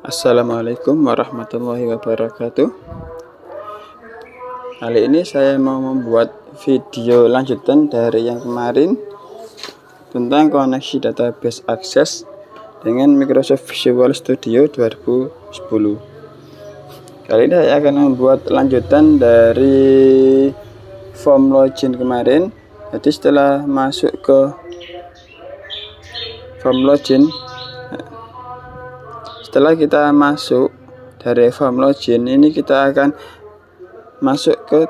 Assalamualaikum warahmatullahi wabarakatuh. Kali ini saya mau membuat video lanjutan dari yang kemarin tentang koneksi database Access dengan Microsoft Visual Studio 2010. Kali ini saya akan membuat lanjutan dari form login kemarin. Jadi setelah masuk ke form login, setelah kita masuk dari form login ini, kita akan masuk ke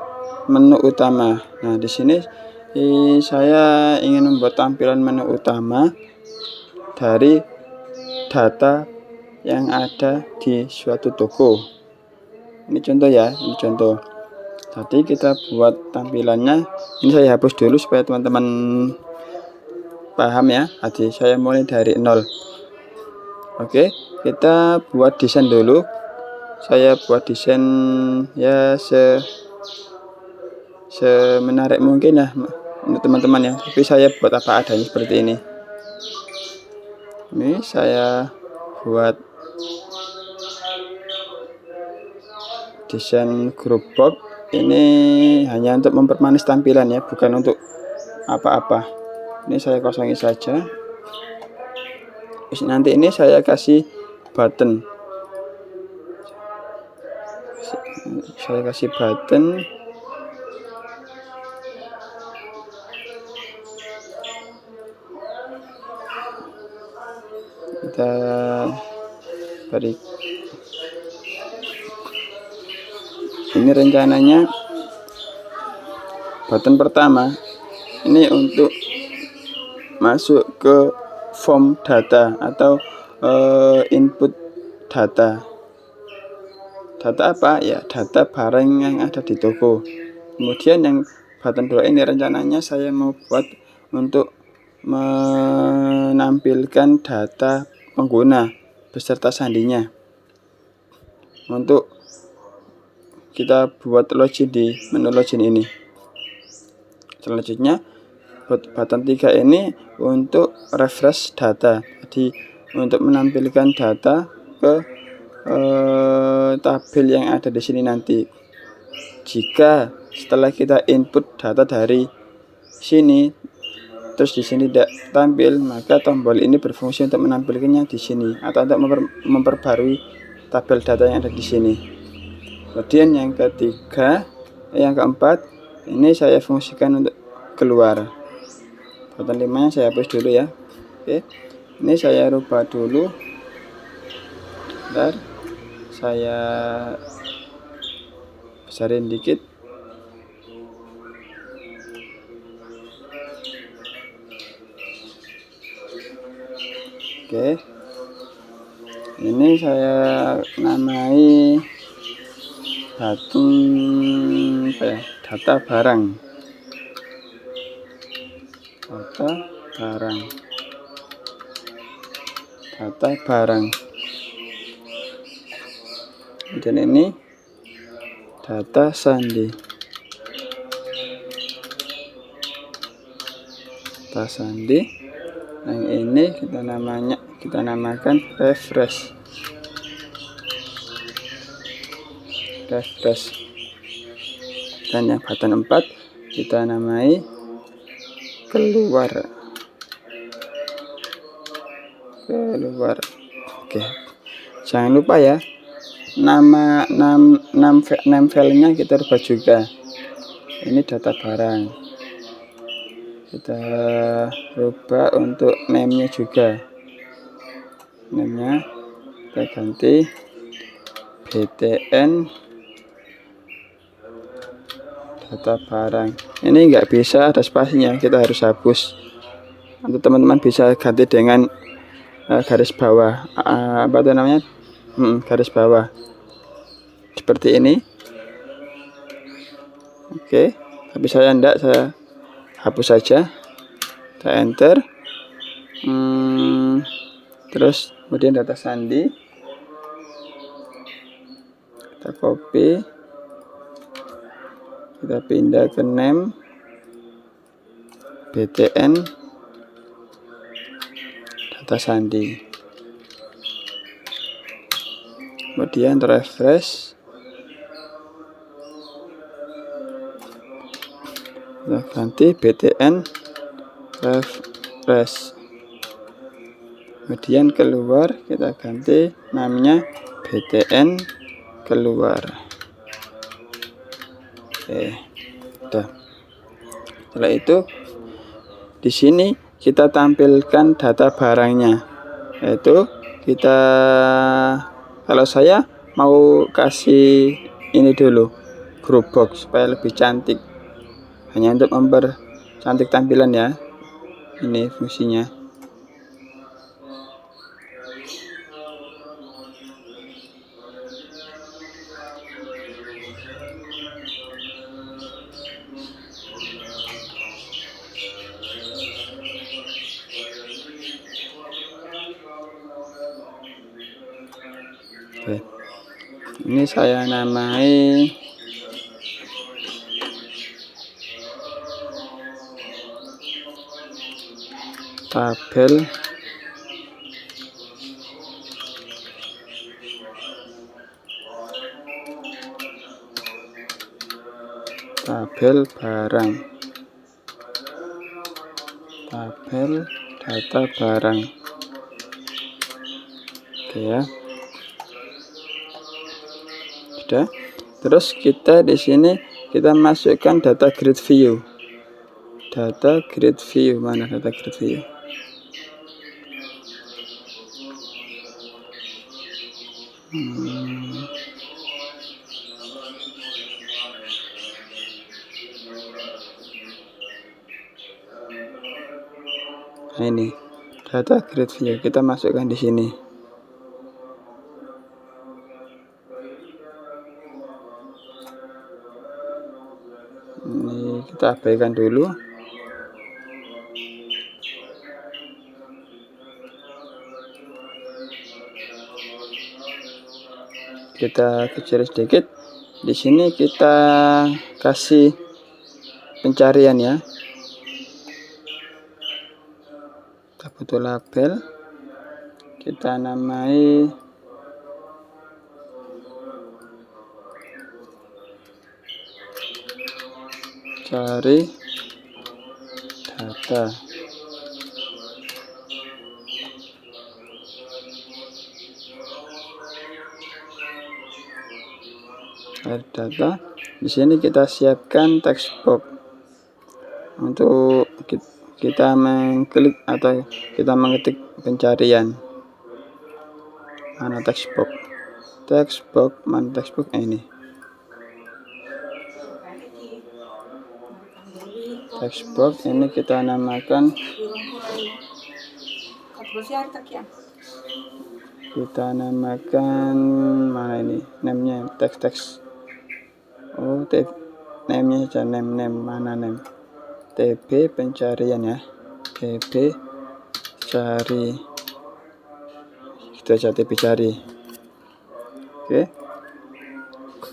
menu utama. Nah, di sini saya ingin membuat tampilan menu utama dari data yang ada di suatu toko. Ini contoh ya, ini contoh. Jadi kita buat tampilannya. Ini saya hapus dulu supaya teman-teman paham ya. Jadi saya mulai dari nol. Oke, kita buat desain dulu. Saya buat desain ya semenarik mungkin ya untuk teman-teman ya. Tapi saya buat apa adanya seperti ini. Ini saya buat desain group box. Ini hanya untuk mempermanis tampilan ya, bukan untuk apa-apa. Ini saya kosongi saja. Nanti ini saya kasih button. Saya kasih button. Kita beri. Ini rencananya button pertama ini untuk masuk ke form data atau input data. Data apa ya? Data barang yang ada di toko. Kemudian yang button 2 ini rencananya saya mau buat untuk menampilkan data pengguna beserta sandinya. Untuk kita buat login di menu login ini. Selanjutnya button 3 ini untuk refresh data. Jadi untuk menampilkan data ke tabel yang ada di sini nanti. Jika setelah kita input data dari sini terus di sini tidak tampil, maka tombol ini berfungsi untuk menampilkannya di sini atau untuk memperbarui tabel data yang ada di sini. Kemudian yang keempat ini saya fungsikan untuk keluar. Button 5 nya saya hapus dulu ya. Oke. Ini saya rubah dulu. Bentar. Saya besarin dikit. Oke. Ini saya namai data barang. Data barang. Dan ini data sandi. Yang ini kita namakan refresh. Dan yang button 4 kita namai keluar. Oke. Jangan lupa ya, nama filenya kita rubah juga. Ini data barang. Kita rubah untuk name-nya juga. Name-nya kita ganti BTN data barang. Ini nggak bisa ada spasinya, kita harus hapus. Untuk teman-teman bisa ganti dengan garis bawah. Apa itu namanya? Garis bawah. Seperti ini. Oke. Tapi saya enggak, saya hapus saja. Kita enter. Terus kemudian data sandi. Kita copy. Kita pindah ke name BTN data sandi. kemudian refresh, kita ganti btn refresh, kemudian keluar kita ganti namanya btn keluar. Oke, udah. Setelah itu di sini kita tampilkan data barangnya, yaitu kita, kalau saya mau kasih ini dulu, group box supaya lebih cantik, hanya untuk mempercantik tampilan ya. Ini fungsinya. Oke. Ini saya namai tabel barang, tabel data barang. Oke ya. Sudah. Terus kita di sini kita masukkan data grid view. Data grid view, mana data grid view? Nah, ini data grid view kita masukkan di sini. Ini kita abaikan dulu. Kita kecil sedikit. Di sini kita kasih pencarian ya. Kita butuh label. Kita namai cari data. Cari data. Di sini kita siapkan text box untuk kita mengklik atau kita mengetik pencarian. Mana text box? Text box, mana text box? Ini. Text box ini kita namakan, mana ini namenya, teks. Oh, namenya saja, name mana name, TB pencarian ya, TB cari, itu aja, TB cari. Oke.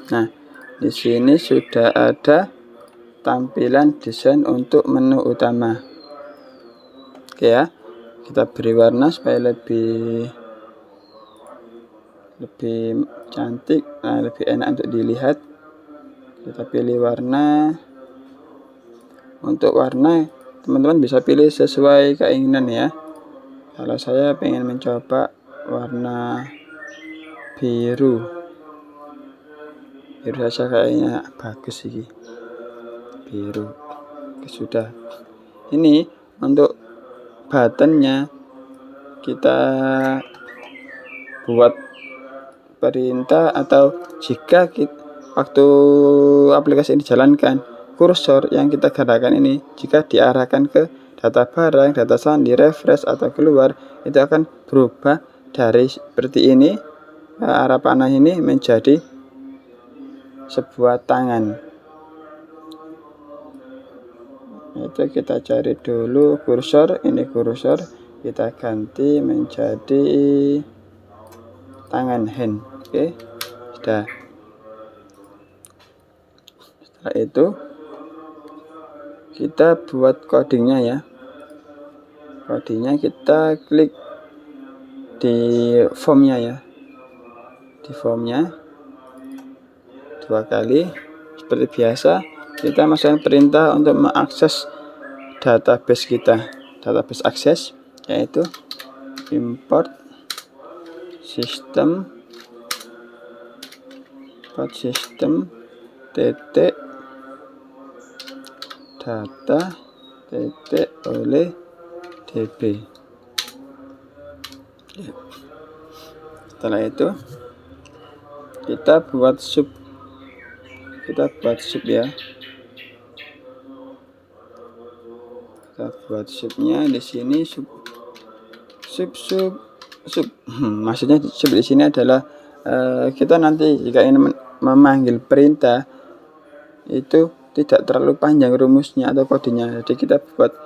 Nah, di sini sudah ada tampilan desain untuk menu utama. Oke ya, kita beri warna supaya lebih cantik, lebih enak untuk dilihat. Kita pilih warna. Untuk warna teman-teman bisa pilih sesuai keinginan ya. Kalau saya pengen mencoba warna biru saja, kayaknya bagus sih, biru. Sudah. Ini untuk buttonnya kita buat perintah, atau jika waktu aplikasi ini dijalankan, kursor yang kita gerakkan ini jika diarahkan ke data barang, data sandi, refresh atau keluar, itu akan berubah dari seperti ini, arah panah ini menjadi sebuah tangan. Itu kita cari dulu kursor, ini kursor kita ganti menjadi tangan, hand. Oke, sudah. Setelah itu kita buat codingnya ya. Codingnya kita klik di formnya ya. di formnya 2 kali. Seperti biasa, kita masukkan perintah untuk mengakses database kita, database akses, yaitu import system titik data titik oleh db. Setelah itu kita buat sub ya. Kita buat subnya di sini, sub. Maksudnya sub di sini adalah kita nanti jika ingin memanggil perintah itu tidak terlalu panjang rumusnya atau kodenya. Jadi kita buat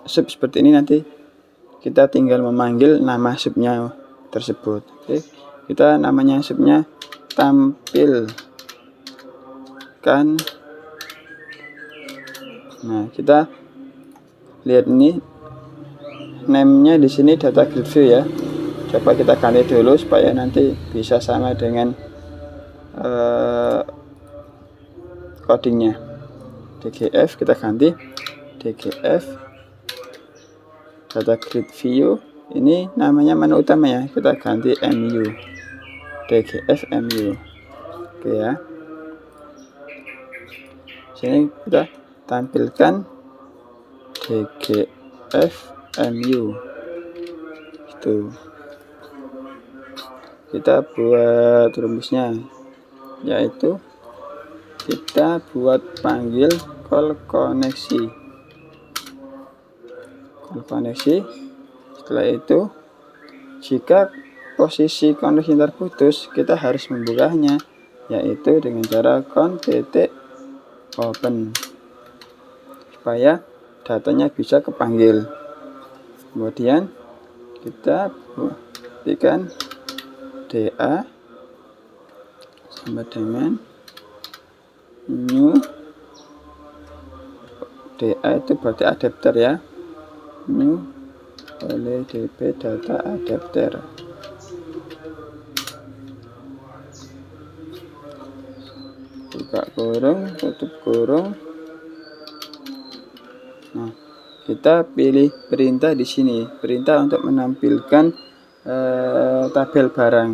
sub seperti ini, nanti kita tinggal memanggil nama subnya tersebut. Oke, kita namanya subnya tampilkan. Nah, kita lihat ini name-nya di sini data grid view ya. Coba kita ganti dulu supaya nanti bisa sama dengan codingnya. DGF kita ganti DGF data grid view. Ini namanya menu utama ya, kita ganti MU, DGF MU. Oke ya. Sini kita tampilkan DGF MU. Itu kita buat rumusnya, yaitu kita buat panggil call koneksi. Setelah itu, jika posisi koneksi terputus, kita harus membukanya, yaitu dengan cara count.open supaya datanya bisa kepanggil. Kemudian kita berikan DA sama dengan new. DA itu berarti adapter ya, new oleh db data adapter. Buka kurung, tutup kurung. Nah, kita pilih perintah di sini, perintah untuk menampilkan tabel barang.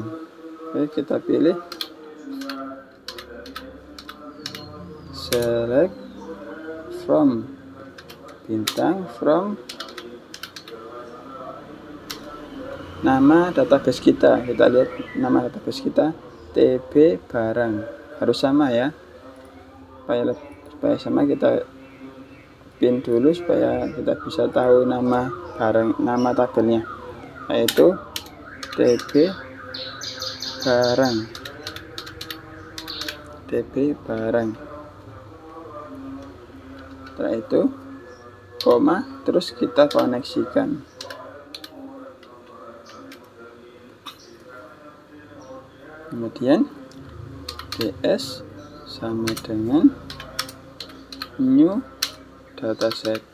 Oke, kita pilih select from bintang from nama database kita. Kita lihat nama database kita TB barang, harus sama ya, supaya sama. Kita pin dulu supaya kita bisa tahu nama barang, nama tabelnya, yaitu TB barang. Setelah itu koma, terus kita koneksikan. Kemudian ds sama dengan new dataset.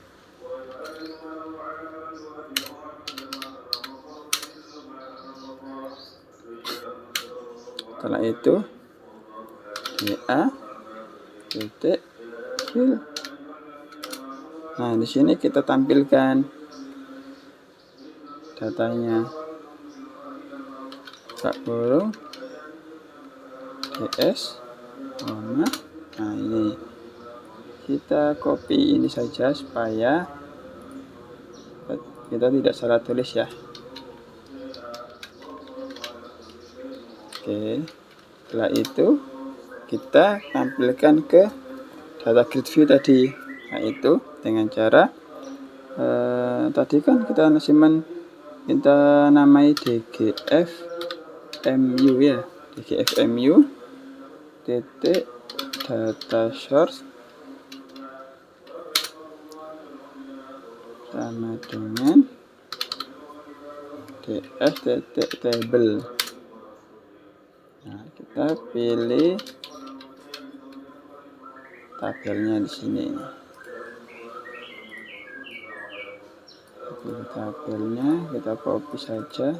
Setelah itu DA titik fill. Nah, di sini kita tampilkan datanya. Kurung ds, nah ini kita copy ini saja supaya kita tidak salah tulis ya. Oke, setelah itu kita tampilkan ke data grid view tadi, yaitu dengan cara tadi kan kita namai DGF MU ya, DGF MU titik data source sama dengan ds titik table. Nah, kita pilih tabelnya di sini. Pilih tabelnya, kita copy saja.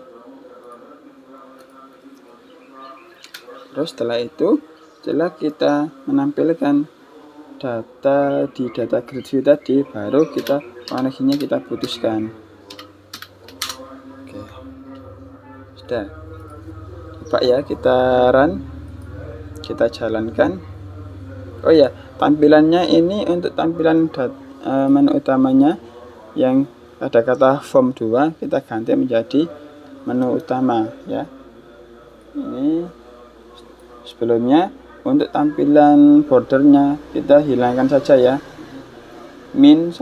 Terus setelah kita menampilkan data di data grid view tadi, baru koneksinya kita putuskan. Oke, sudah. Coba ya kita run, kita jalankan. Oh ya, tampilannya ini untuk tampilan menu utamanya yang ada kata form 2 kita ganti menjadi menu utama ya. Ini sebelumnya untuk tampilan bordernya kita hilangkan saja ya. Minimus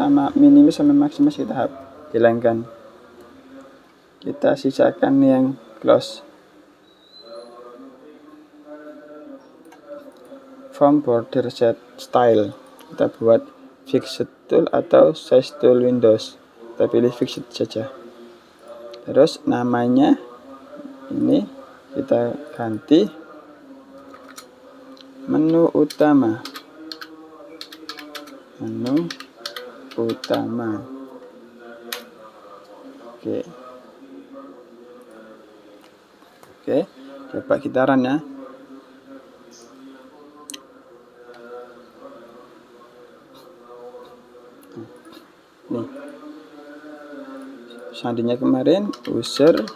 sama maximus kita hilangkan. Kita sisakan yang close. Form border set style kita buat fixed tool atau size tool Windows, kita pilih fixed saja. Terus namanya ini kita ganti menu utama. Oke, coba kita run ya. Nih, sandinya kemarin user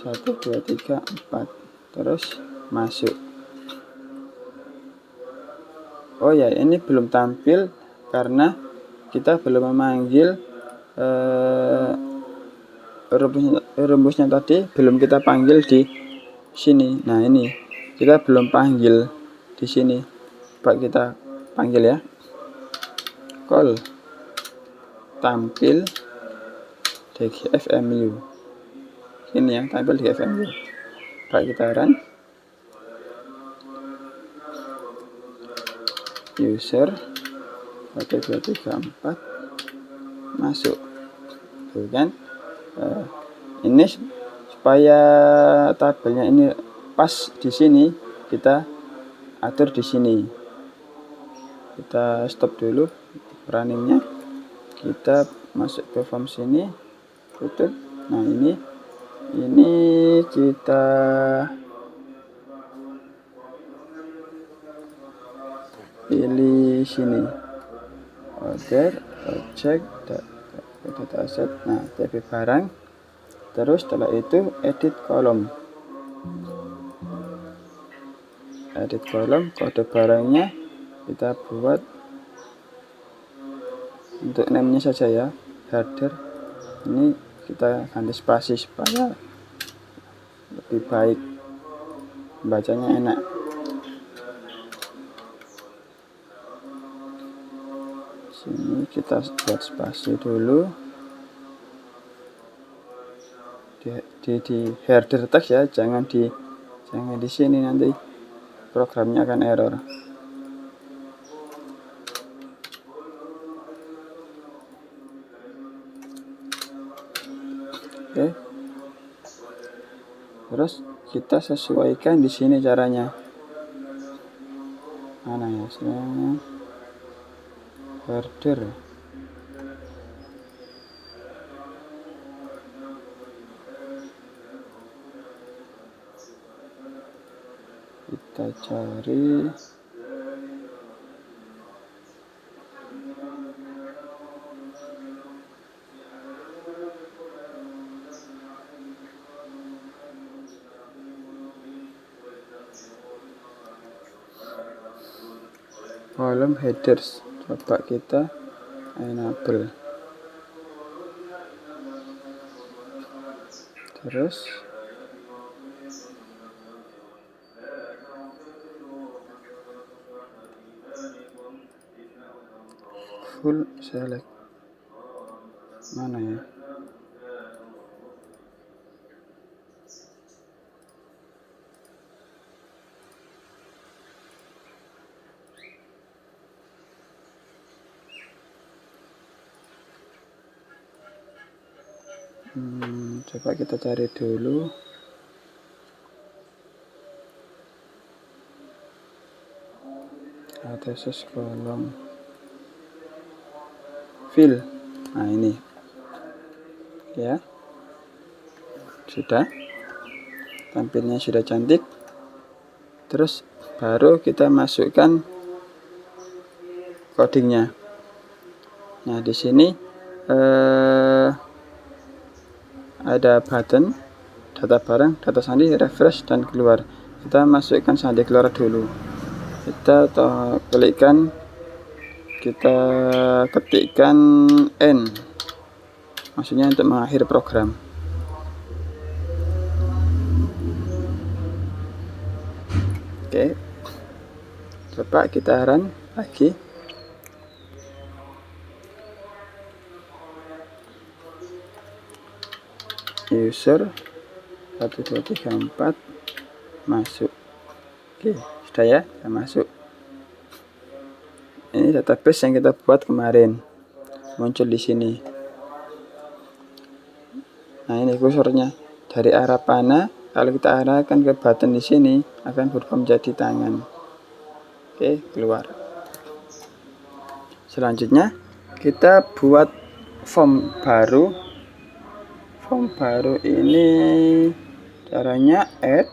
1 2 3 4 terus masuk. Oh ya, ini belum tampil karena kita belum memanggil rumusnya tadi, belum kita panggil di sini. Nah, ini kita belum panggil di sini. Coba kita panggil ya. Call tampil DGFMU. Ini ya, tampil DGFMU. Coba kita run. User 1 2 3 4 masuk. Tuh kan? Ini supaya tabelnya ini pas di sini, kita atur di sini. Kita stop dulu runningnya, kita masuk ke form sini, tutup. Nah, ini kita pilih sini, order object data set. Nah, TP barang. Terus setelah itu edit kolom, kode barangnya kita buat untuk name-nya saja ya, header. Ini kita ganti spasi supaya lebih baik, bacanya enak. Sini kita buat spasi dulu di header text ya, jangan di sini, nanti programnya akan error. Oke. Terus kita sesuaikan di sini caranya. Mana ya? Header. Kita cari column headers. Coba kita enable. Terus full select. Mana ya? Coba kita cari dulu. Atesis kolom fill. Nah, ini ya, sudah, tampilnya sudah cantik. Terus baru kita masukkan codingnya. Nah, di sini ada button data barang, data sandi, refresh, dan keluar. Kita masukkan sandi keluar dulu. Kita klikkan, kita ketikkan N, maksudnya untuk mengakhiri program. Oke, coba kita run lagi. User 1234 masuk. Oke, sudah ya, sudah masuk. Ini database yang kita buat kemarin, muncul di sini. Nah, ini kursornya dari arah panah. Kalau kita arahkan ke button di sini akan berubah menjadi tangan. Oke, keluar. Selanjutnya kita buat form baru. Form baru ini caranya add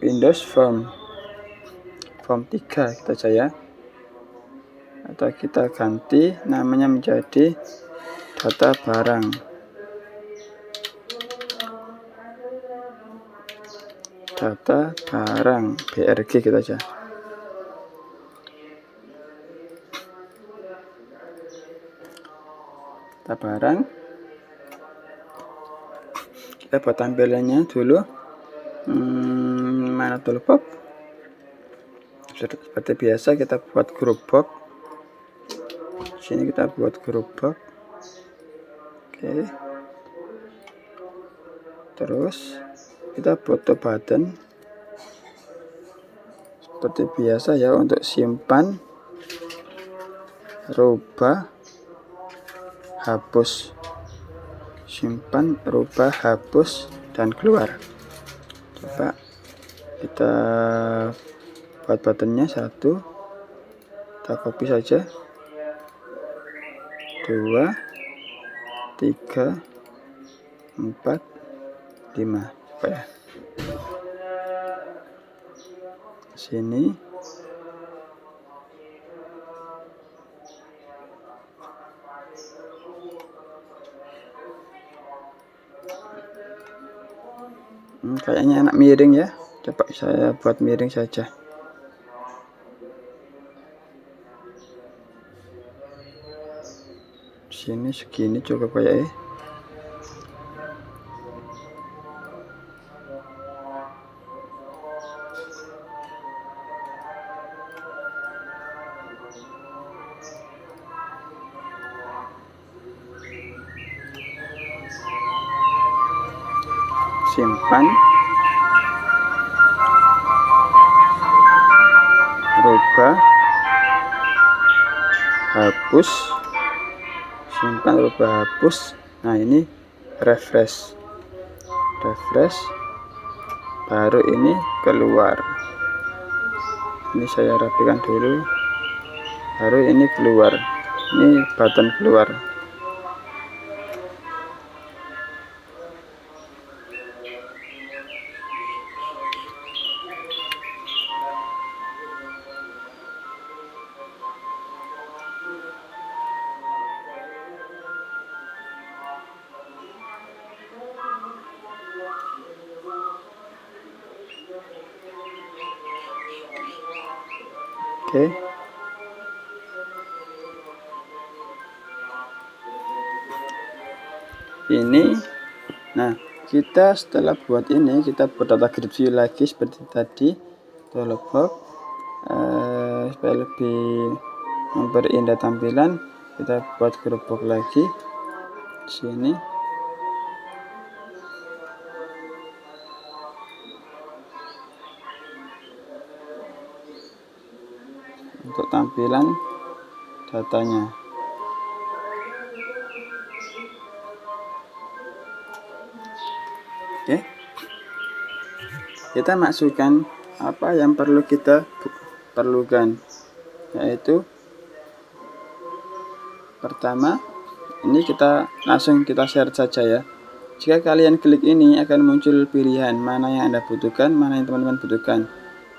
Windows Form 3 kita aja ya, atau kita ganti namanya menjadi data barang. Data barang BRG kita aja. Data barang. Kita buat tampilannya dulu. Mana toolbox? Seperti biasa kita buat group box. Sini kita buat group box. Oke. Terus kita foto button seperti biasa ya, untuk simpan, rubah, hapus. Simpan, rubah, hapus, dan keluar. Coba kita buat buttonnya 1, kita copy saja, 2, 3, 4, 5. Coba ya, sini. Kayaknya anak miring ya. Coba saya buat miring saja. Sini segini cukup kayak ya. Simpan, rubah, hapus, simpan, rubah, hapus. Nah, ini refresh, baru ini keluar. Ini saya rapikan dulu, baru ini keluar. Ini button keluar. Oke. Ini, nah kita setelah buat ini, kita buat data grid view lagi seperti tadi, toolbox, supaya lebih memperindah tampilan. Kita buat group box lagi sini. Untuk tampilan datanya. Oke. Kita masukkan apa yang perlu kita perlukan, yaitu pertama, ini kita langsung kita share saja ya. Jika kalian klik ini akan muncul pilihan mana yang Anda butuhkan, mana yang teman-teman butuhkan.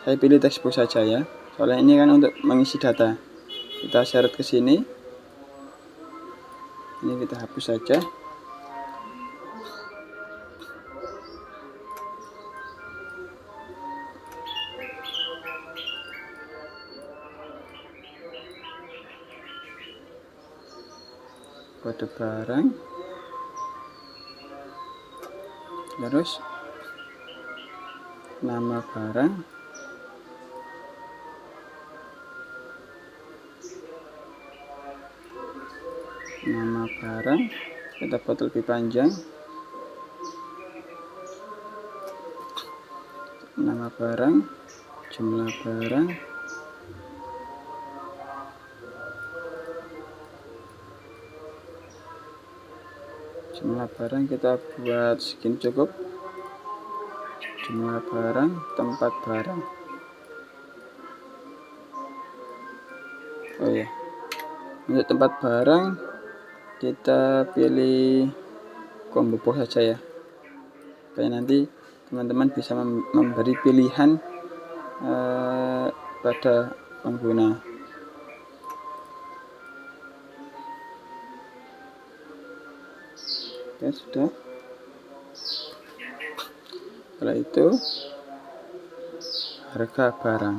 Saya pilih textbook saja ya, soalnya ini kan untuk mengisi data. Kita seret ke sini, ini kita hapus saja. Kode barang, terus nama barang, kita buat lebih panjang, nama barang, jumlah barang, kita buat segini cukup. Jumlah barang, tempat barang. Oh ya, untuk tempat barang kita pilih combo box saja ya, supaya nanti teman-teman bisa memberi pilihan pada pengguna. Oke, sudah. Setelah itu harga barang.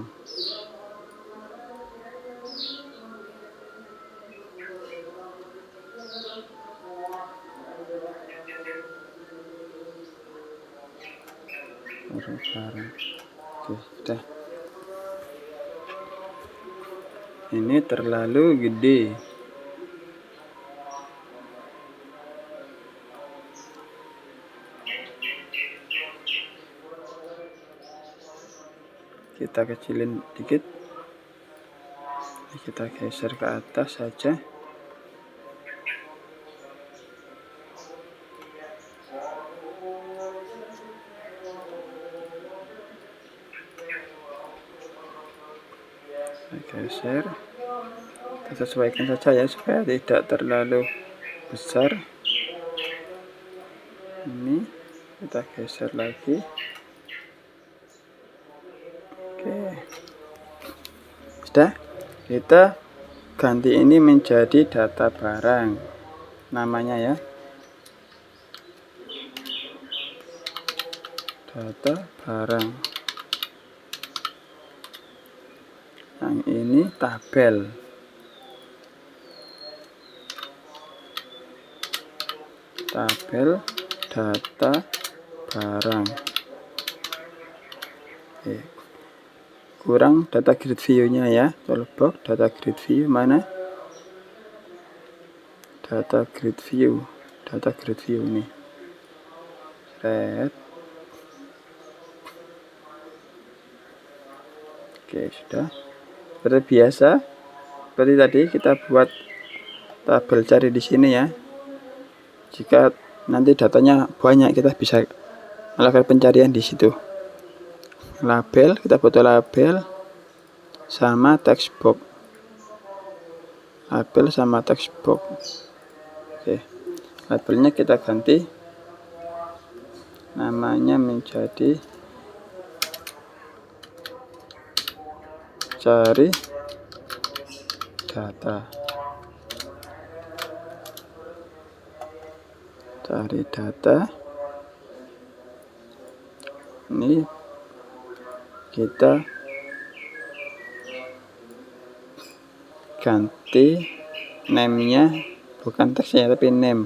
Oke, sudah. Ini terlalu gede. Kita kecilin dikit. Kita geser ke atas saja. Geser, kita sesuaikan saja ya supaya tidak terlalu besar. Ini kita geser lagi. Oke, sudah. Kita ganti ini menjadi data barang, namanya ya, data barang. Yang ini tabel. Data barang. Oke. Kurang data grid view-nya ya, toolbox data grid view mana? Data grid view ini. Red. Oke, sudah. Seperti biasa, seperti tadi kita buat tabel cari di sini ya. Jika nanti datanya banyak, kita bisa melakukan pencarian di situ. Label, kita butuh label sama text box. Oke, labelnya kita ganti namanya menjadi cari data. Ini kita ganti name-nya, bukan teksnya tapi name,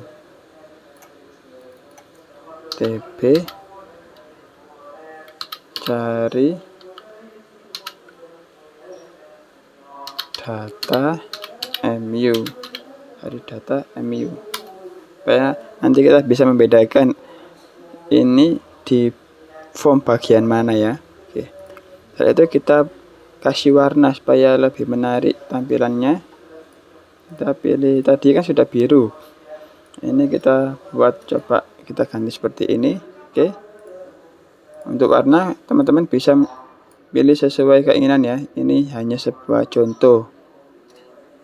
tb cari data mu, supaya nanti kita bisa membedakan ini di form bagian mana ya. Oke, setelah itu kita kasih warna supaya lebih menarik tampilannya. Kita pilih, tadi kan sudah biru, ini kita buat, coba kita ganti seperti ini. Oke, untuk warna teman-teman bisa pilih sesuai keinginan ya, ini hanya sebuah contoh,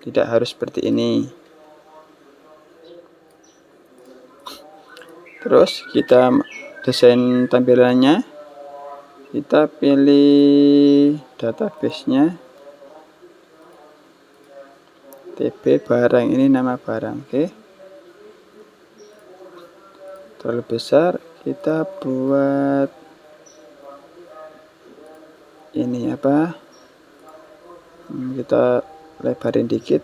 tidak harus seperti ini. Terus kita desain tampilannya. kita pilih database-nya, TB barang, ini nama barang. Oke, terlalu besar, kita buat ini apa, kita lebarin dikit.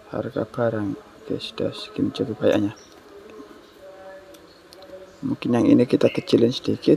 Harga barang, oke, sudah segini cukup kayaknya. Mungkin yang ini kita kecilin sedikit.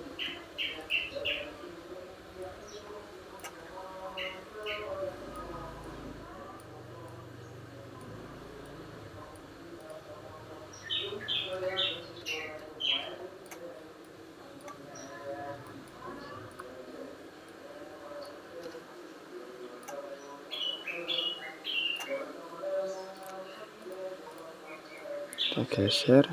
Kita geser.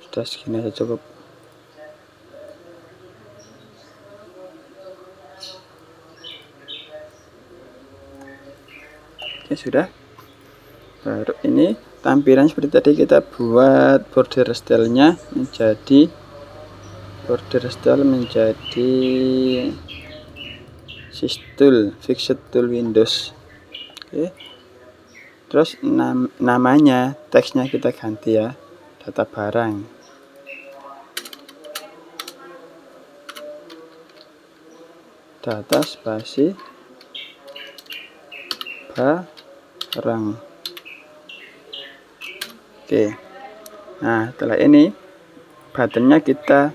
Sudah segini aja cukup. Oke, sudah. Baru ini tampilan seperti tadi, kita buat border style-nya menjadi Systool, Fixed Tool Windows. Oke. Terus namanya, teksnya kita ganti ya, data barang. Data spasi barang. Oke. Nah, setelah ini buttonnya kita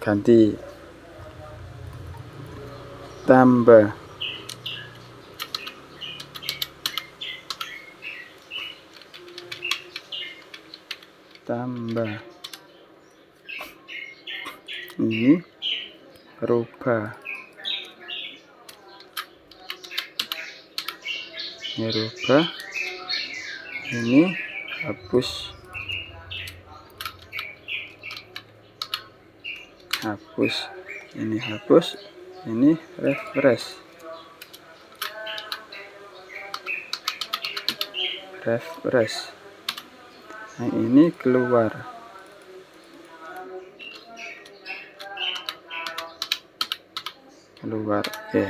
ganti, tambah ini rubah, ini hapus, ini hapus, ini refresh. Yang ini keluar. Oke.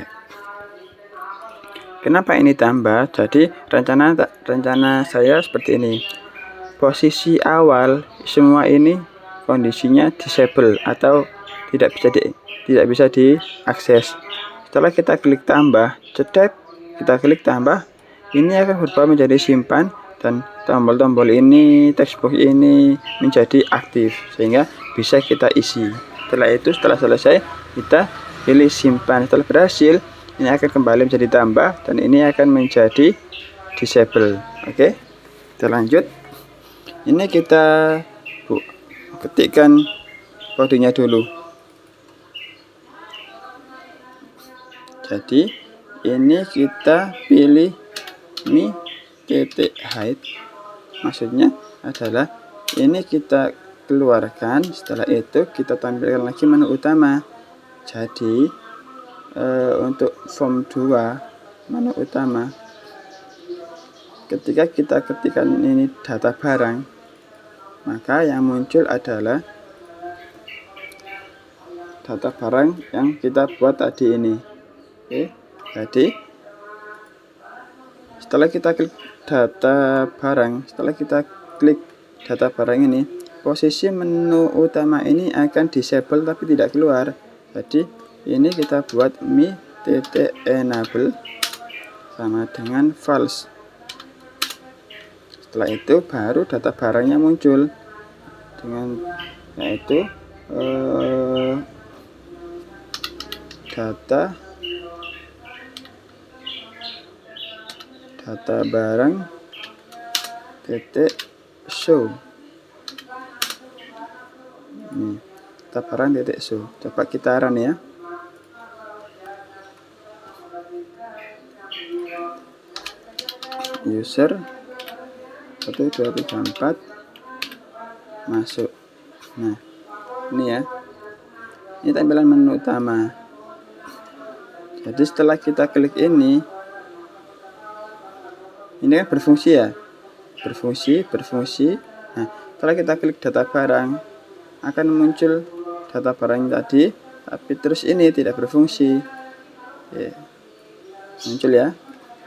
Kenapa ini tambah? Jadi rencana saya seperti ini. Posisi awal semua ini kondisinya disable atau tidak bisa diakses. Setelah kita klik tambah, kita klik tambah, ini akan berubah menjadi simpan, dan tombol-tombol ini, textbox ini menjadi aktif sehingga bisa kita isi. Setelah selesai, kita pilih simpan. Setelah berhasil, ini akan kembali menjadi tambah dan ini akan menjadi disable. Oke, kita lanjut. Ini kita ketikkan kodenya dulu. Jadi ini kita pilih mi.height, maksudnya adalah ini kita keluarkan. Setelah itu kita tampilkan lagi menu utama. Jadi untuk form 2 menu utama, ketika kita ketikkan ini data barang, maka yang muncul adalah data barang yang kita buat tadi ini. Oke, jadi setelah kita klik data barang ini, posisi menu utama ini akan disable tapi tidak keluar. Jadi ini kita buat mi.enable sama dengan false. Setelah itu baru data barangnya muncul, yaitu data barang show. Ini data barang show. Coba kita run ya. User 1 2 3 4 masuk. Nah, ini ya. Ini tampilan menu utama. Jadi setelah kita klik ini kan berfungsi ya, berfungsi. Nah, setelah kita klik data barang, akan muncul data barang tadi, tapi terus ini tidak berfungsi. Oke. Muncul ya.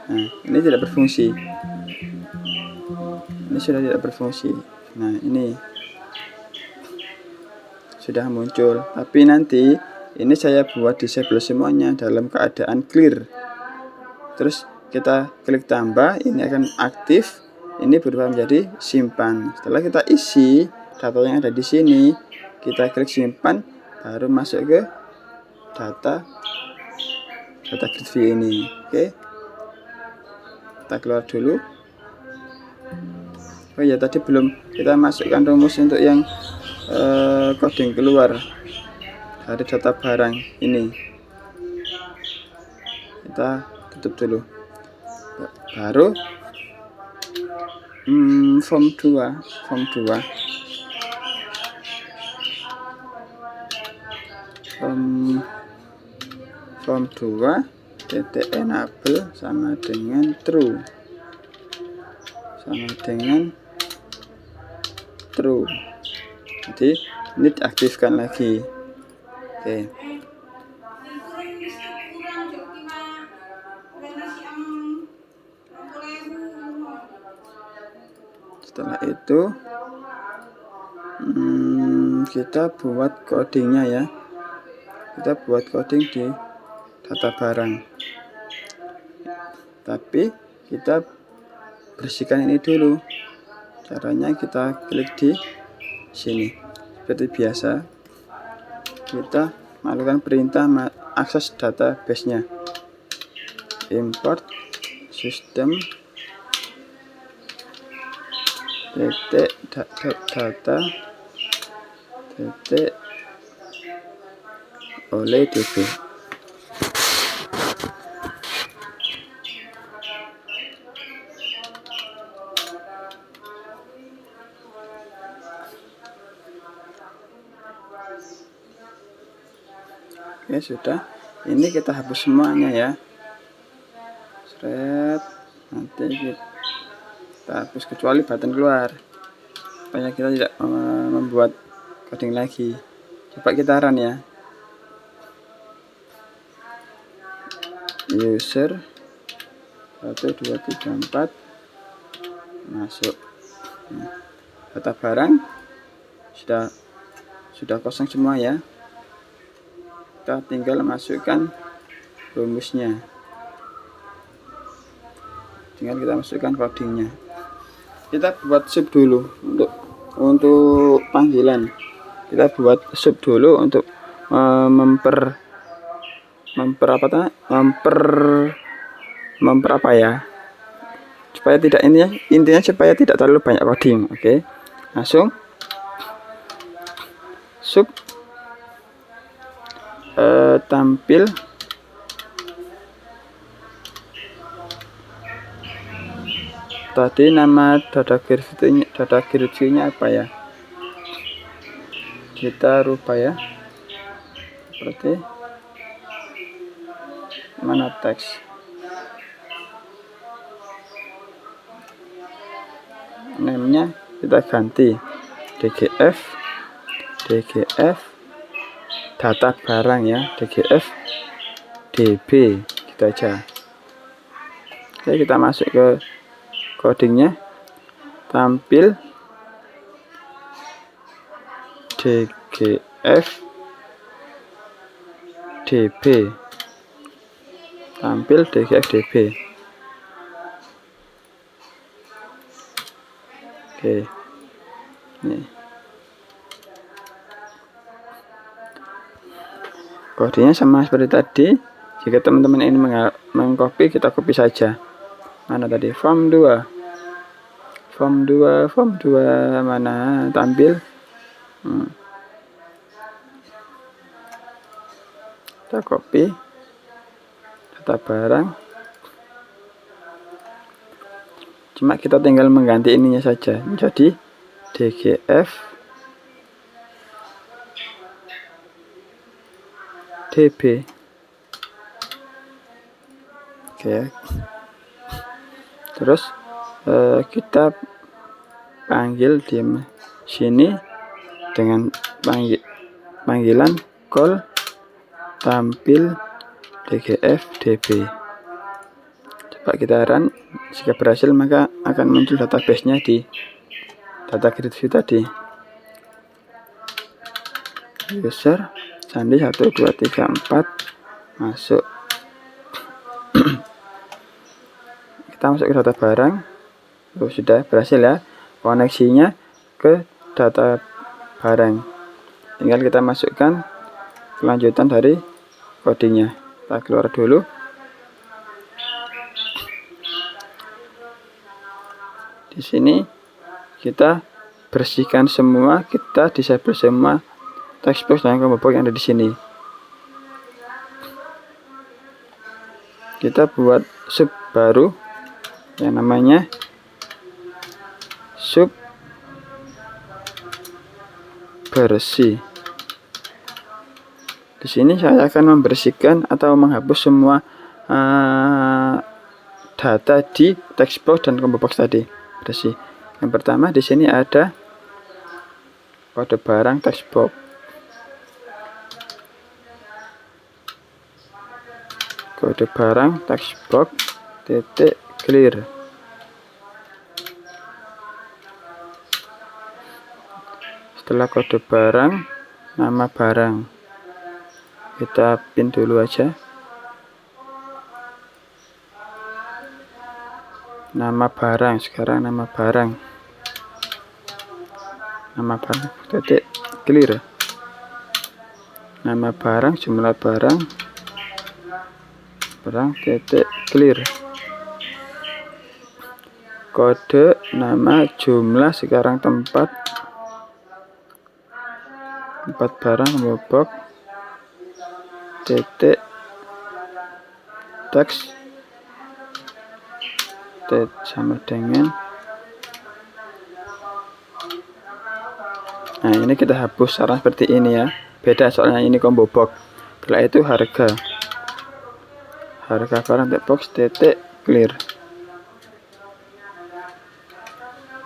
Nah, ini tidak berfungsi. Ini sudah tidak berfungsi. Nah, ini sudah muncul, tapi nanti ini saya buat disable semuanya dalam keadaan clear. Terus kita klik tambah, ini akan aktif, ini berubah menjadi simpan. Setelah kita isi data yang ada di sini, kita klik simpan, baru masuk ke data grid view ini. Oke, kita keluar dulu. Oh ya, tadi belum kita masukkan rumus untuk yang coding keluar dari data barang ini. Kita tutup dulu, baru form 2 titik enable sama dengan true, jadi ini diaktifkan lagi. Oke. Setelah itu kita buat codingnya ya. Kita buat coding di data barang. Tapi kita bersihkan ini dulu. Caranya kita klik di sini. Seperti biasa, kita melakukan perintah akses database-nya. Import system data oleh DB. Oke, sudah. Ini kita hapus semuanya ya. Nanti kita hapus kecuali button keluar, supaya kita tidak membuat coding lagi. Coba kita run ya. User 1 2 3 4 masuk. Data barang sudah kosong semua ya. Kita tinggal masukkan rumusnya. Tinggal kita masukkan codingnya. Kita buat sub dulu untuk panggilan. Kita buat sub dulu untuk memper apa ya, supaya tidak ini ya, intinya supaya tidak terlalu banyak coding. Oke, langsung sub tampil tadi nama data grid-nya apa ya, kita rubah ya, seperti mana teks, name-nya kita ganti DGF data barang ya, DGF DB gitu aja. Oke, kita masuk ke codingnya, tampil DGF DB, tampil DGF DB. Oke, nih kodenya sama seperti tadi. Jika teman-teman ini mengcopy, kita copy saja. Mana tadi, form 2 mana tampil, kita copy data barang, cuma kita tinggal mengganti ininya saja menjadi DGF DB. Oke. Terus kita panggil di sini dengan panggilan call tampil dgf db. Coba kita run. Jika berhasil maka akan muncul database-nya di data grid view tadi. User Sandi 1 2 3 4 masuk. Kita masuk ke data barang. Sudah berhasil ya koneksinya ke data barang. Tinggal kita masukkan kelanjutan dari codingnya. Kita keluar dulu. Di sini kita bersihkan semua, kita disable semua text box dan combo box yang ada di sini. Kita buat sub baru yang namanya sub bersih. Di sini saya akan membersihkan atau menghapus semua data di text box dan combo box tadi. Bersih. Yang pertama di sini ada kode barang text box. Kode barang text box titik clear. Setelah kode barang, nama barang kita pin dulu aja. Nama barang, sekarang nama barang titik clear. Nama barang, jumlah barang titik clear. Kode nama jumlah sekarang tempat barang box titik teks sama dengan. Nah ini kita hapus sekarang seperti ini ya, beda soalnya ini combo box. Setelah itu harga barang text box titik clear.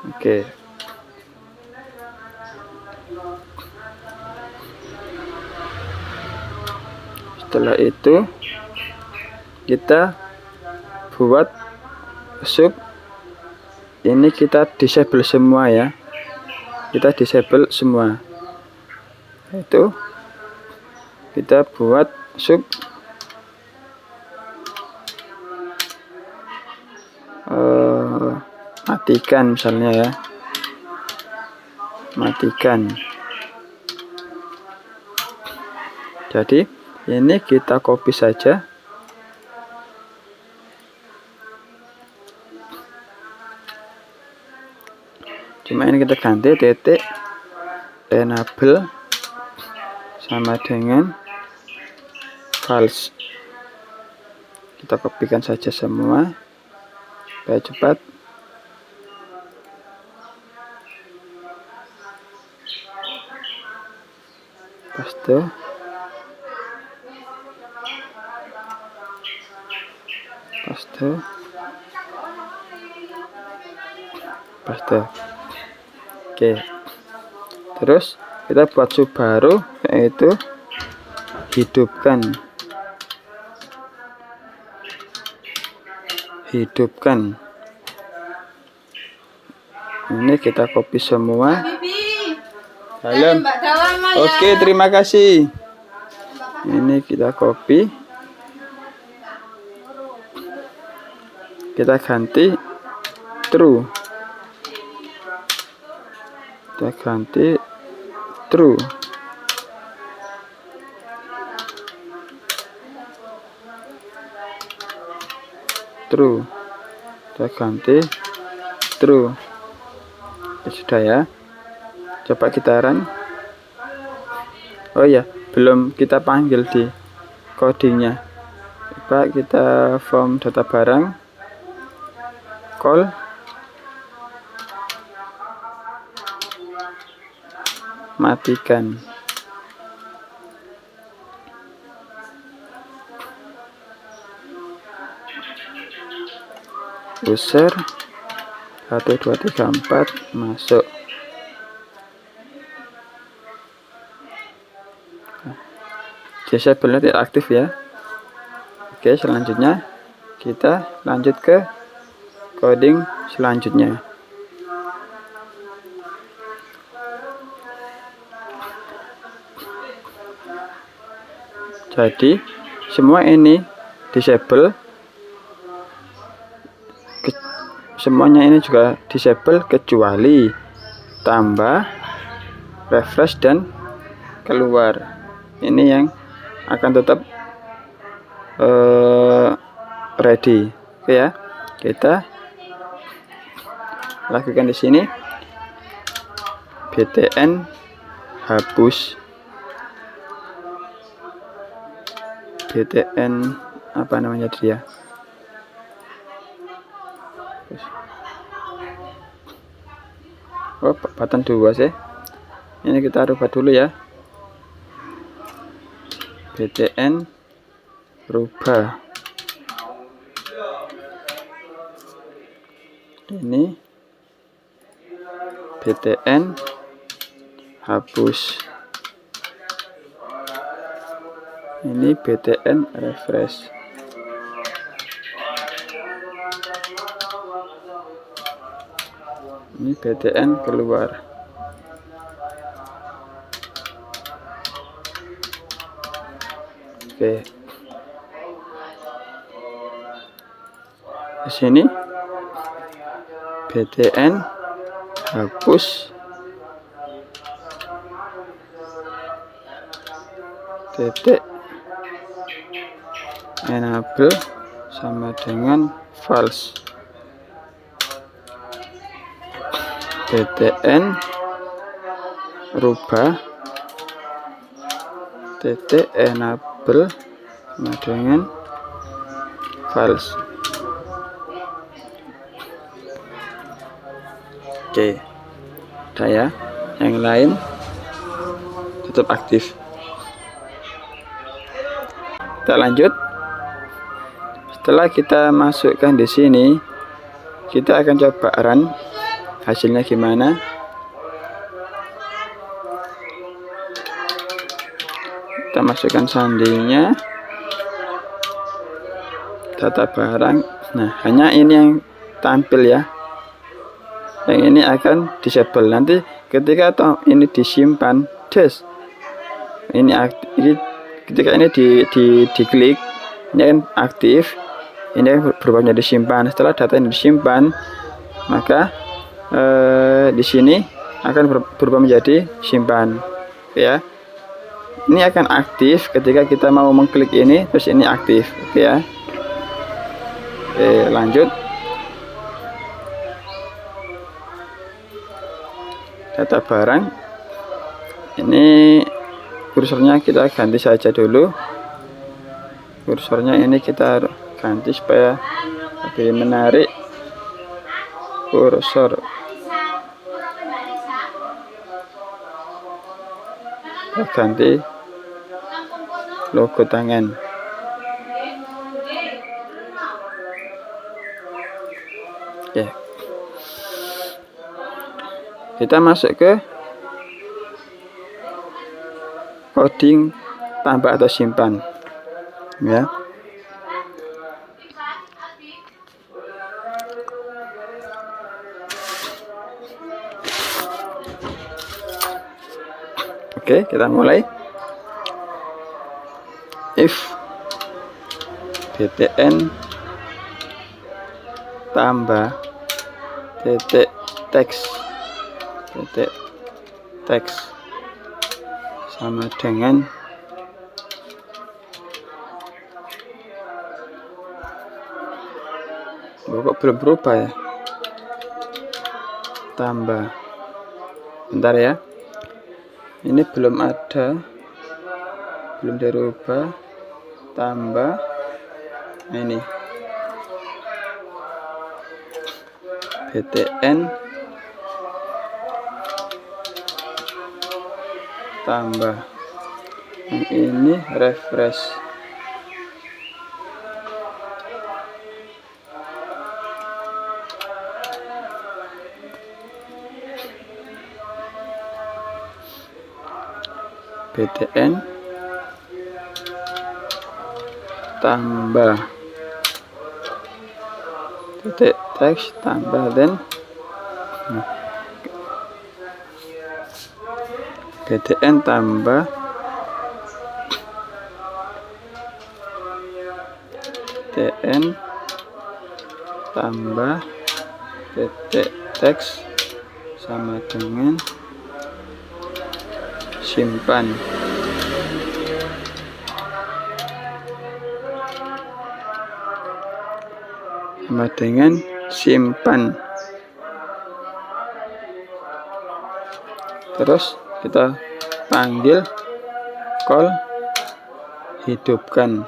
Oke. Setelah itu kita buat sub. Ini kita disable semua ya. Kita disable semua. Itu kita buat sub matikan misalnya ya. Matikan. Jadi ini kita copy saja. Cuma ini kita ganti titik enable sama dengan false. Kita kopikan saja semua supaya cepat. Paste. Oke. Terus kita buat sub baru yaitu hidupkan. Ini kita copy semua. Halo. Oke, terima kasih. Ini kita copy. Kita ganti true. Kita ganti true. Ya, sudah ya. Coba kita run. Oh ya, belum kita panggil di codingnya. Coba kita form data barang call matikan. user 1 2 3 4 masuk. Disable tidak aktif ya. Oke, selanjutnya kita lanjut ke coding selanjutnya. Jadi semua ini disable, semuanya ini juga disable kecuali tambah, refresh, dan keluar. Ini yang akan tetap ready. Oke ya, kita lakukan di sini. btn hapus, btn apa namanya dia, button 2 sih. Ini kita rubah dulu ya. btn rubah, ini btn hapus, ini btn refresh. Ini btn keluar. Oke, di sini btn hapus, titik enable sama dengan false. btn rubah, titik enable sama dengan false. Oke, udah ya. Yang lain tetap aktif. Kita lanjut. Setelah kita masukkan di sini, kita akan coba run. Hasilnya gimana? Kita masukkan sandinya, data barang. Nah, hanya ini yang tampil ya. Yang ini akan disable. Nanti ketika ini disimpan, ketika ini diklik, ini akan aktif. Ini akan berubah menjadi simpan. Setelah data ini disimpan, maka di sini akan berubah menjadi simpan. Ya, ini akan aktif ketika kita mau mengklik ini, terus ini aktif. Oke ya. Oke, lanjut. Data barang. Ini kursornya kita ganti saja dulu. Kursornya ini kita ganti supaya lebih menarik. Kursor. Kita ganti logo tangan. Oke. Kita masuk ke coding tambah atau simpan ya. Oke, kita mulai. If btn tambah titik teks sama dengan kok belum berubah ya, tambah, bentar ya, ini belum ada, belum dirubah, tambah ini btn tambah ini refresh. btn tambah titik teks tambah then btn tambah btn tambah titik teks sama dengan simpan. Sama dengan simpan. Terus kita panggil call hidupkan.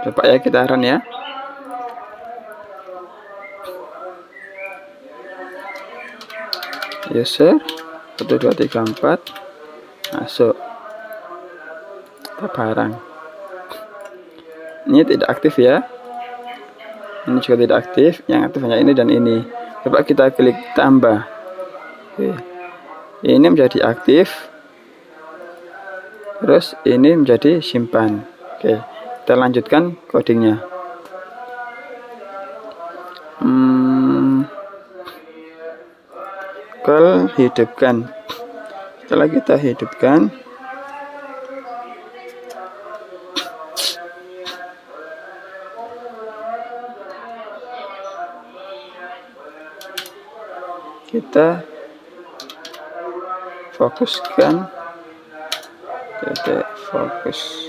Coba ya kita run ya. User 1 2 3 4 masuk ke barang. Ini tidak aktif ya. Ini juga tidak aktif. Yang aktif hanya ini dan ini. Coba kita klik tambah. Oke. Ini menjadi aktif. Terus ini menjadi simpan. Oke. Kita lanjutkan codingnya. Call hidupkan. Setelah kita hidupkan, kita fokuskan titik fokus.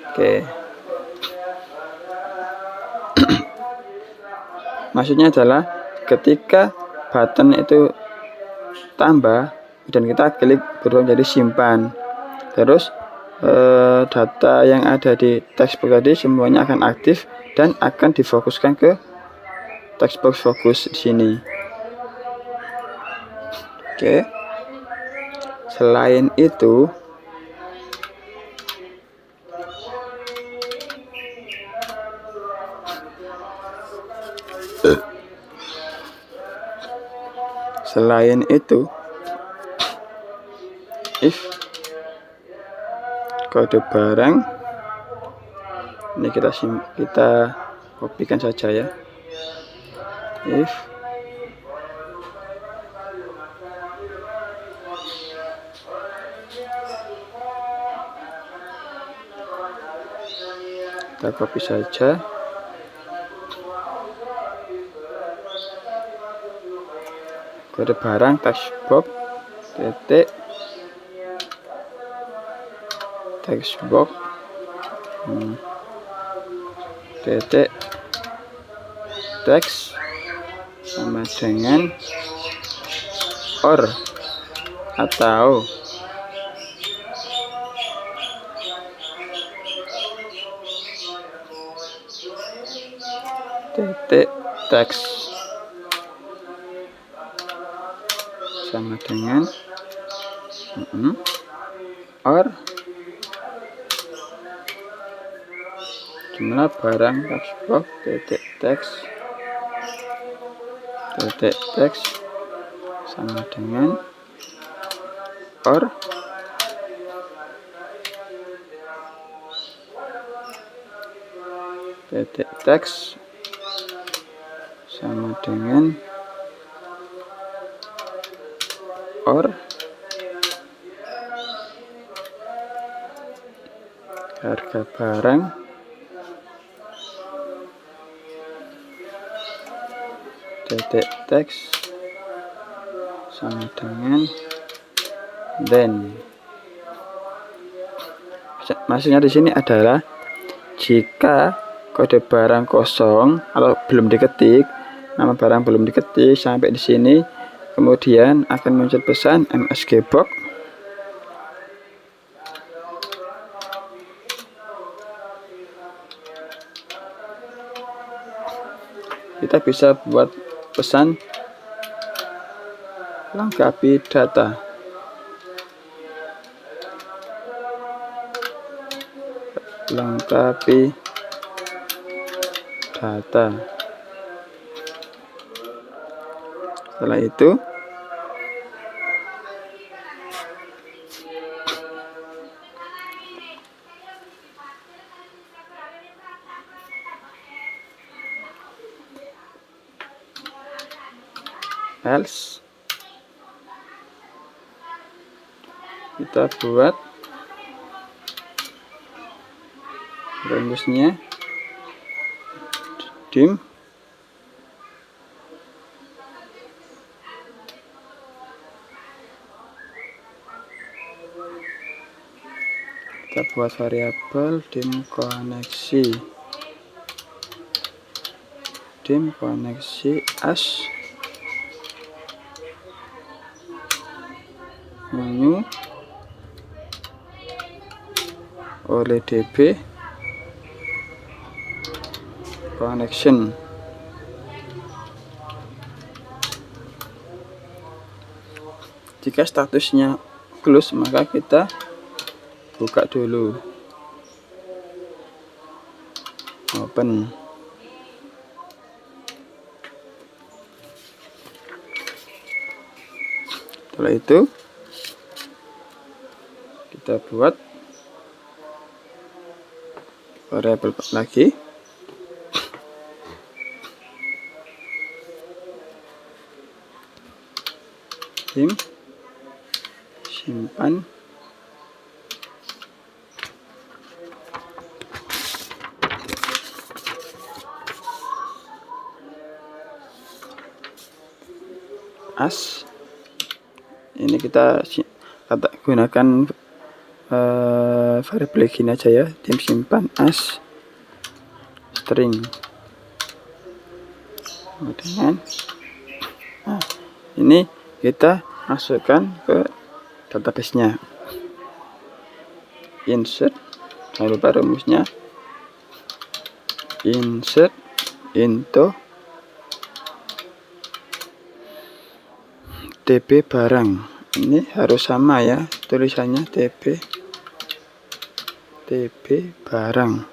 Oke. Maksudnya adalah ketika button itu tambah dan kita klik berubah menjadi simpan, terus data yang ada di text box tadi semuanya akan aktif dan akan difokuskan ke text box fokus di sini. Oke. Selain itu, if kode barang ini kita kopikan saja ya. If kita copy saja. Kode barang text box titik text box titik teks sama dengan or atau titik teks sama dengan or jumlah barang text box titik teks sama dengan or titik teks sama dengan or harga barang titik teks sama dengan then. Maksudnya di sini adalah jika kode barang kosong atau belum diketik, nama barang belum diketik sampai di sini, kemudian akan muncul pesan MSG box. Kita bisa buat pesan lengkapi data. Lengkapi data. Setelah itu else. Kita buat rumusnya dim kita buat variabel dim koneksi as menu oleh db connection. Jika statusnya close, maka kita buka dulu, open. Setelah itu kita buat variabel lagi, dim simpan as. Ini kita gunakan variabel gini aja ya, dim simpan as string. Kemudian ini kita masukkan ke database-nya, insert, jangan lupa rumusnya insert into db barang. Ini harus sama ya tulisannya, db barang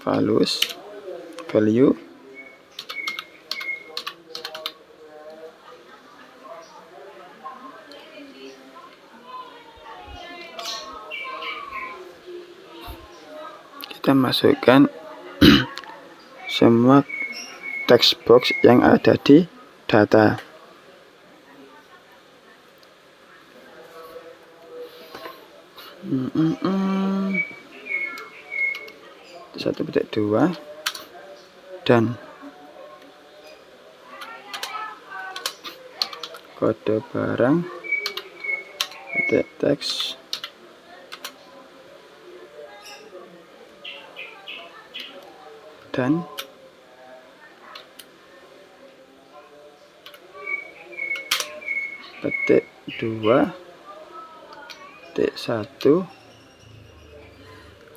value kita masukkan semua text box yang ada di data. Satu titik 2 dan kode barang titik teks dan petik 2 titik 1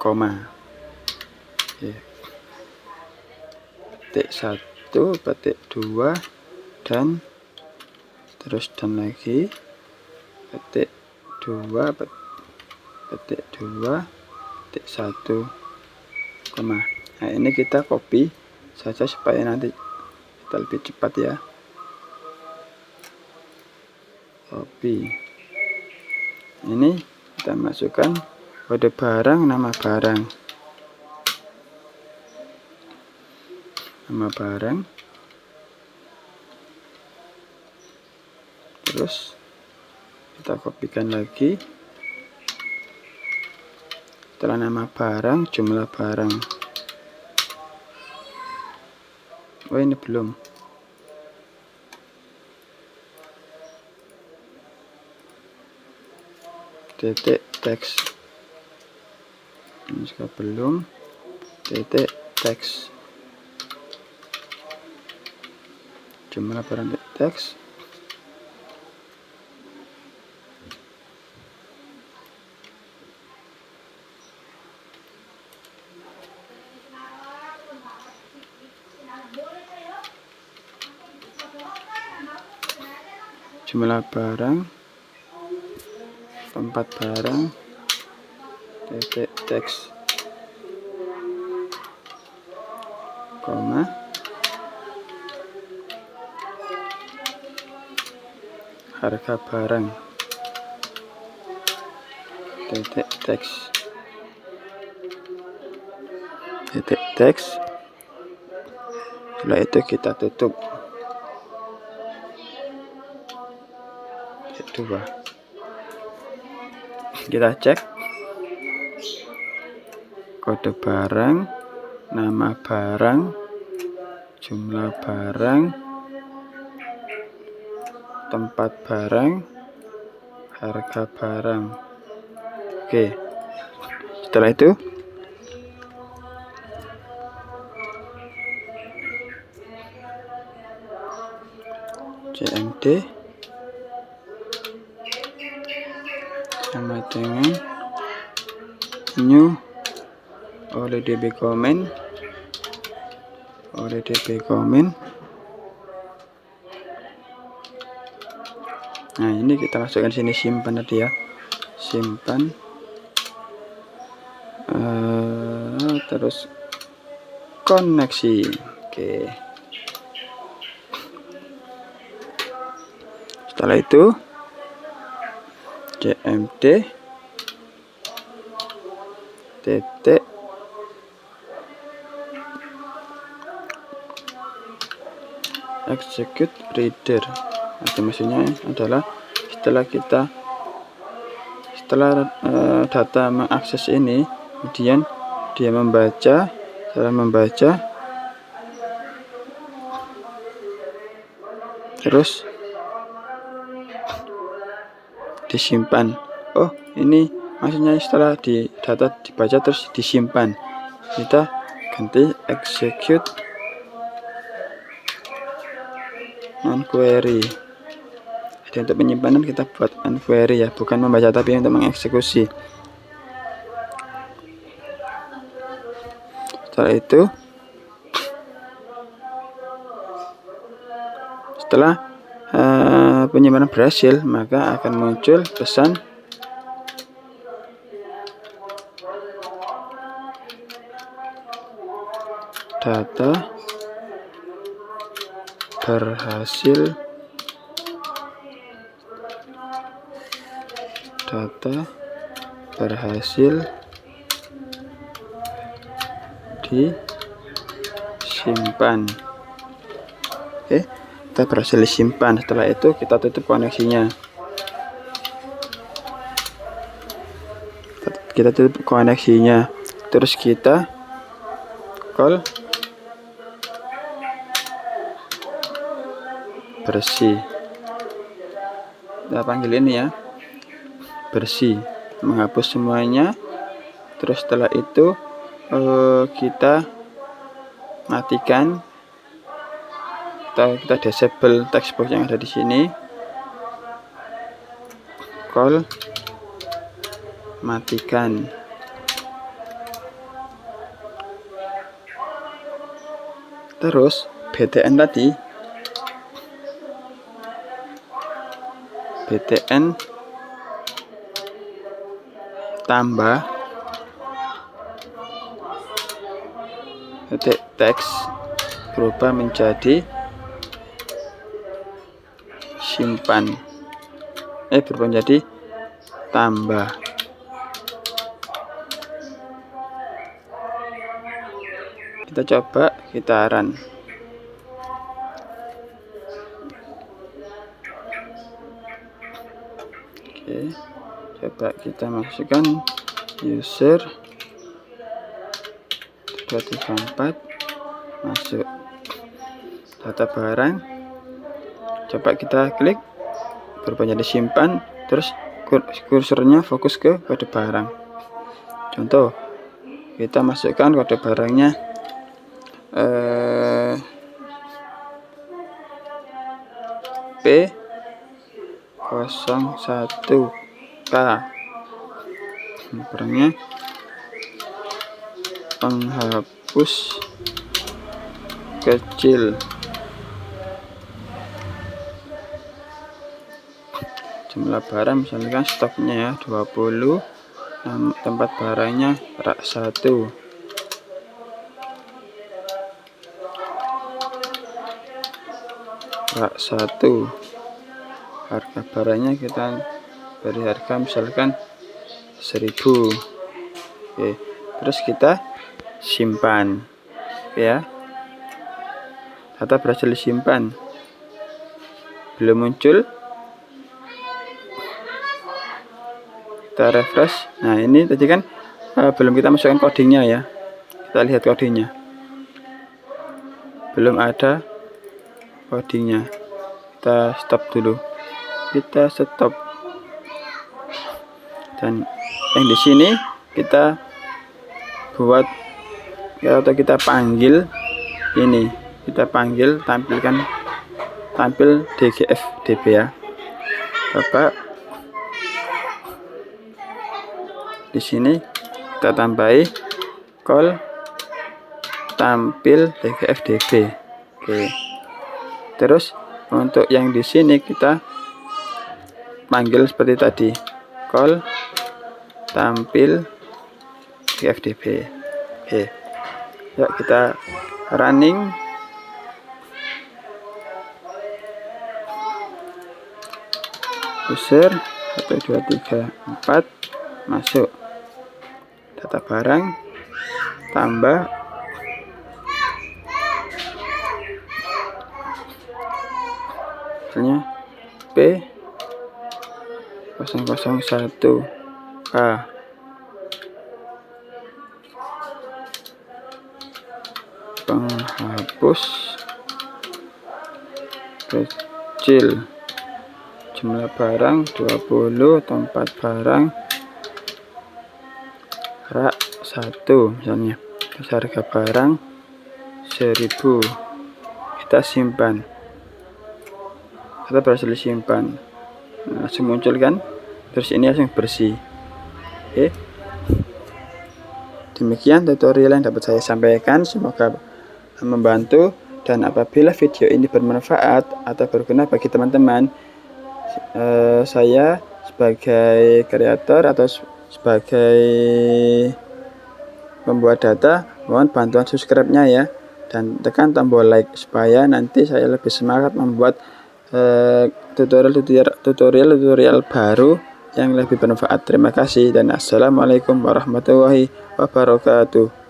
koma petik 1 petik 2 dan terus dan lagi petik 2 petik 2 petik 1 koma. Nah, ini kita copy saja supaya nanti kita lebih cepat ya. Copy. Ini kita masukkan kode barang, nama barang, terus kita kopikan lagi. Setelah nama barang, jumlah barang. Oh, ini belum. Titik teks. Ini juga belum. Titik teks. Jumlah barang titik teks. Jumlah barang, tempat barang, titik teks, koma, harga barang, titik teks, Setelah itu kita tutup. 2. Kita cek kode barang, nama barang, jumlah barang, tempat barang, harga barang. Oke, setelah itu CMD sama dengan new oleh DB comment. Nah, ini kita masukkan sini, simpan tadi ya, simpan. Terus koneksi. Oke, setelah itu CMD titik execute reader. Arti maksudnya adalah setelah data mengakses ini, kemudian dia membaca, terus disimpan. Oh, ini maksudnya setelah data dibaca terus disimpan, kita ganti execute non-query. Jadi untuk penyimpanan kita buat non-query ya, bukan membaca tapi untuk mengeksekusi. Setelah itu, setelah penyimpanan berhasil, maka akan muncul pesan data berhasil disimpan. Oke, kita berhasil disimpan. Setelah itu kita tutup koneksinya. Terus kita call bersih. Kita panggil ini ya, bersih, menghapus semuanya. Terus setelah itu kita matikan, kita disable text box yang ada di sini, call matikan. Terus btn tadi, btn tambah teks berubah menjadi simpan, berubah menjadi tambah. Kita coba, kita run. Oke, coba kita masukkan user 234, masuk data barang, coba kita klik, berubah jadi simpan, terus kursornya fokus ke kode barang. Contoh, kita masukkan kode barangnya P01K, barangnya penghapus kecil. Jumlah barang misalkan stoknya ya 20, tempat barangnya rak 1. Harga barangnya kita beri harga misalkan 1000. Oke, terus kita simpan. Oke ya, data berhasil disimpan. Belum muncul kita refresh. Nah, ini tadi kan belum kita masukkan codingnya ya. Kita lihat codingnya, belum ada codingnya. Kita stop dulu, kita stop. Dan yang di sini kita buat atau kita panggil ini, kita panggil tampil DGF DB ya. Bapak di sini kita tambahi call tampil DGF DB. Oke. Terus untuk yang di sini kita panggil seperti tadi, call tampil DGF DB. Oke. Yuk kita running. User 1 2 3 4 masuk data barang, tambah misalnya P001 A. Penghapus kecil, jumlah barang 20, tempat barang rak 1 misalnya. Terus harga barang 1000. Kita simpan. Kita berhasil simpan. Langsung muncul kan? Terus ini langsung bersih. Oke. Demikian tutorial yang dapat saya sampaikan, semoga membantu, dan apabila video ini bermanfaat atau berguna bagi teman-teman, saya sebagai kreator atau sebagai pembuat data mohon bantuan subscribe-nya ya, dan tekan tombol like supaya nanti saya lebih semangat membuat tutorial baru yang lebih bermanfaat. Terima kasih dan assalamualaikum warahmatullahi wabarakatuh.